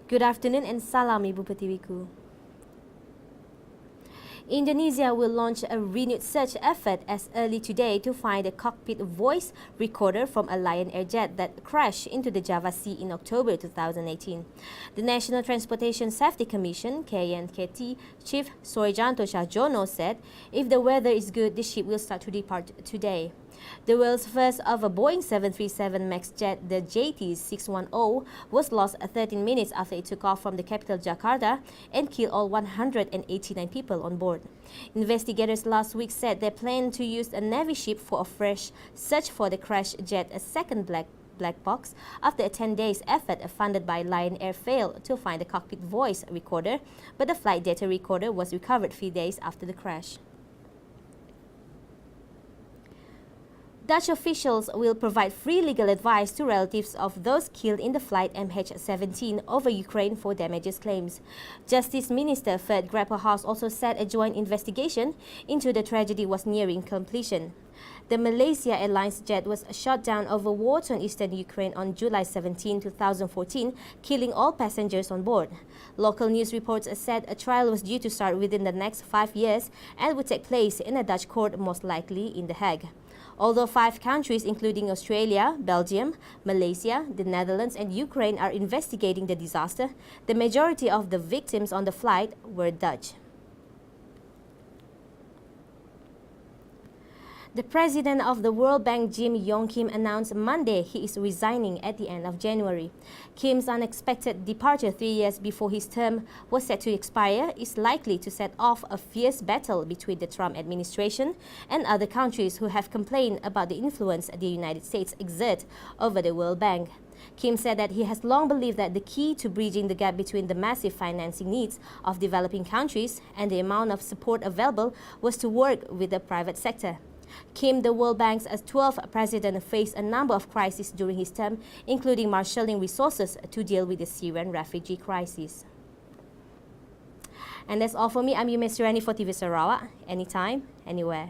Good afternoon and salam Ibu Pertiwiku. Indonesia will launch a renewed search effort as early today to find a cockpit voice recorder from a Lion Air jet that crashed into the Java Sea in October 2018. The National Transportation Safety Commission (KNKT) Chief Soejanto Sahjono said if the weather is good, the ship will start to depart today. The world's first of a Boeing 737 MAX jet, the JT610, was lost 13 minutes after it took off from the capital Jakarta and killed all 189 people on board. Investigators last week said they plan to use a Navy ship for a fresh search for the crashed jet, a second black box, after a 10-day effort funded by Lion Air failed to find the cockpit voice recorder, but the flight data recorder was recovered 3 days after the crash. Dutch officials will provide free legal advice to relatives of those killed in the flight MH17 over Ukraine for damages claims. Justice Minister Fred Grapperhaus also said a joint investigation into the tragedy was nearing completion. The Malaysia Airlines jet was shot down over war-torn eastern Ukraine on July 17, 2014, killing all passengers on board. Local news reports said a trial was due to start within the next 5 years and would take place in a Dutch court, most likely in The Hague. Although 5 countries, including Australia, Belgium, Malaysia, the Netherlands and Ukraine, are investigating the disaster, the majority of the victims on the flight were Dutch. The president of the World Bank, Yong Kim, announced Monday he is resigning at the end of January. Kim's unexpected departure 3 years before his term was set to expire is likely to set off a fierce battle between the Trump administration and other countries who have complained about the influence the United States exerts over the World Bank. Kim said that he has long believed that the key to bridging the gap between the massive financing needs of developing countries and the amount of support available was to work with the private sector. Kim, the World Bank's 12th president, faced a number of crises during his term, including marshalling resources to deal with the Syrian refugee crisis. And that's all for me. I'm Yume Surani for TV Sarawak. Anytime, anywhere.